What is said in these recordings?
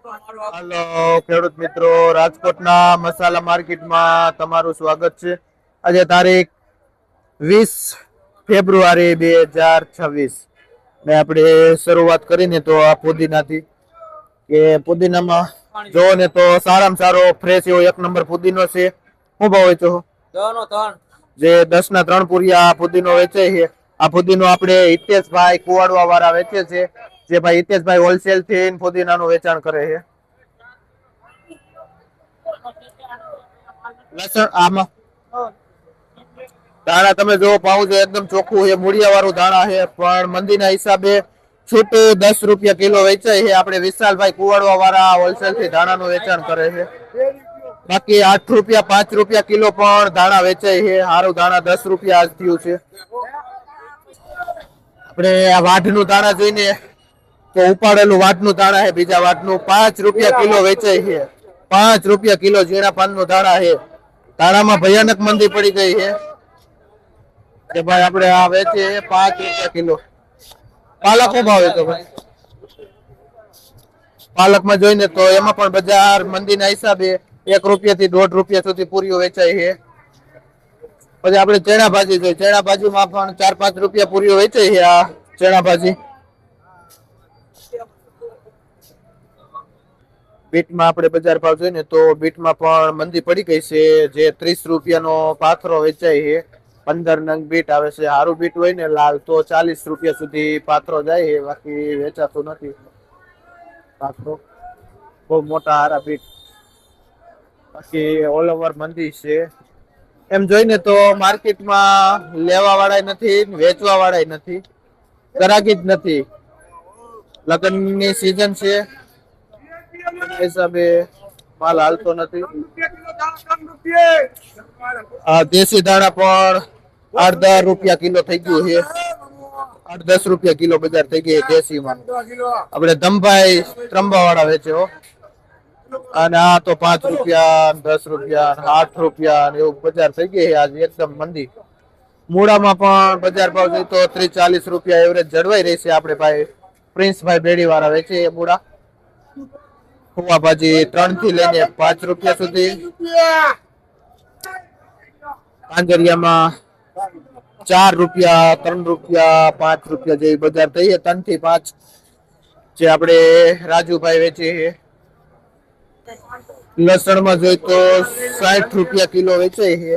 હાલો ખેડૂત મિત્રો, રાજકોટના મસાલા માર્કેટમાં તમારું સ્વાગત છે. આજે તારીખ 20 ફેબ્રુઆરી 2026 ને આપણે શરૂઆત કરીને તો આ પુદીનાથી કે પુદીનામાં જો ને તો સારામાં સારો ફ્રેશ એવો 1 નંબર પુદીનો છે. શું ભાવ વેચો? જે 10 ના 3 પૂરિયા પુદીનો વેચે છે. આ પુદીનો આપણે હિતેશભાઈ કુવાડવા વાળા વેચે છે. જે ભાઈ હિતેશભાઈ હોલસેલ થી પુદીનાનું વેચાણ કરે છે. લસણ આમાં દાણા તમે જો પાવું છો એકદમ ચોખ્ખું છે, મૂળિયા વાળું દાણા છે, પણ મંદીના હિસાબે છૂટું 10 રૂપિયા કિલો વેચાય છે. આપણે વિશાલભાઈ કુવાડવા વાળા હોલસેલ થી દાણાનું વેચાણ કરે છે. બાકી 8 રૂપિયા 5 રૂપિયા કિલો પણ દાણા વેચાય છે. સારું દાણા 10 રૂપિયા આજ થયું છે. આપણે આ વાઢનું દાણા જોઈને તો ઉપાડેલું વાટનું દાણા છે, બીજા વાટનું 5 રૂપિયા કિલો વેચાય છે. 5 રૂપિયા કિલો ઝીણા પાનનું દાણા છે. દાણામાં ભયાનક મંદી પડી ગઈ છે કે ભાઈ આપણે આ વેચે 5 રૂપિયા કિલો. પાલક નો ભાવ તો ભાઈ પાલકમાં જોઈને તો એમાં પણ બજાર મંદીના હિસાબે 1 રૂપિયા થી 1.5 રૂપિયા સુધી પૂરીઓ વેચાય છે. પછી આપણે ચણા ભાજી જોઈએ, ચણા ભાજીમાં પણ 4-5 રૂપિયા પૂરીઓ વેચાય છે. આ ચણા ભાજી બીટમાં આપણે બજાર ભાવ જોઈએ ને તો બીટમાં પણ મંદી પડી ગઈ છે. જે 30 રૂપિયાનો પાથરો વેચાય છે. 15 નંગ બીટ આવે છે. સારું બીટ હોય ને લાલ તો 40 રૂપિયા સુધી પાથરો જાય છે. બાકી વેચાતું નથી પાથરો. બહુ મોટા હારા બીટ. બાકી ઓલ ઓવર મંદી છે. એમ જોઈને તો માર્કેટમાં લેવા વાળા નથી, વેચવા વાળા નથી, ગ્રાહકી જ નથી. લગ્નની સીઝન છે હિસાબે માલ હાલતો નથી. આ દેશી દાણા પણ 8-10 રૂપિયા કિલો થઈ ગયું છે. 8-10 રૂપિયા કિલો બજાર થઈ ગઈ દેશી માં. આપણે ધમભાઈ ત્રંબા વાળા વેચે હો. અને આ તો 5 રૂપિયા 10 રૂપિયા 8 રૂપિયા એવું બજાર થઈ ગઈ આજે એકદમ મંદી. મૂળામાં પણ બજાર ભાવ જોઈએ તો 30-40 રૂપિયા એવરેજ જળવાઈ રહેશે. આપણે ભાઈ પ્રિન્સભાઈ બેડી વાળા વેચે એ મૂળા. કુવા ભાજી 3 થી લઈને 5 રૂપિયા સુધી. કાંજરિયામાં 4 રૂપિયા 3 રૂપિયા 5 રૂપિયા જેવી બજાર થઈ છે. 3 થી 5 જે આપણે રાજુભાઈ વેચે છે. લસણમાં જોઈએ તો 60 રૂપિયા કિલો વેચાય છે.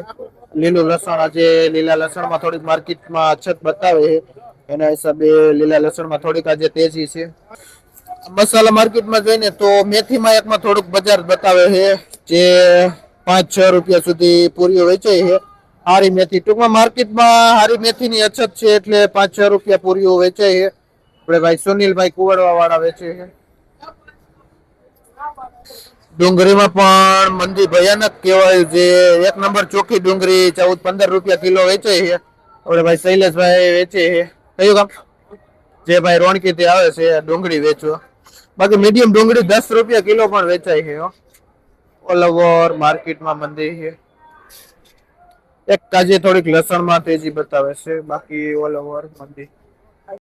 લીલું લસણ આજે લીલા લસણમાં થોડીક માર્કેટમાં અછત બતાવે છે. એના હિસાબે લીલા લસણમાં થોડીક આજે તેજી છે. મસાલા માર્કેટમાં જોઈને તો મેથીમાં એકમાં થોડુંક બજાર બતાવે છે. જે 5-6 રૂપિયા સુધી પૂરીઓ વેચાય છે. હારી મેથી ટૂંકમાં માર્કેટમાં હારી મેથીની અછત છે એટલે 5-6 રૂપિયા પૂરીઓ વેચાય છે. આપણે ભાઈ સુનિલભાઈ કુવાડવા વાળા વેચે છે. ડુંગળીમાં પણ મંદી ભયાનક કહેવાય. જે 1 નંબર ચોખ્ખી ડુંગળી 14-15 રૂપિયા કિલો વેચાય છે. આપણે ભાઈ શૈલેષભાઈ વેચે છે. કયું કામ? જે ભાઈ રોણકી થી આવે છે ડુંગળી વેચવા. બાકી મીડિયમ ડુંગળી 10 રૂપિયા કિલો પણ વેચાય છે. ઓલ ઓવર માર્કેટમાં મંદી છે. એક તાજી થોડીક લસણમાં તેજી બતાવે છે. બાકી ઓલ ઓવર મંદી.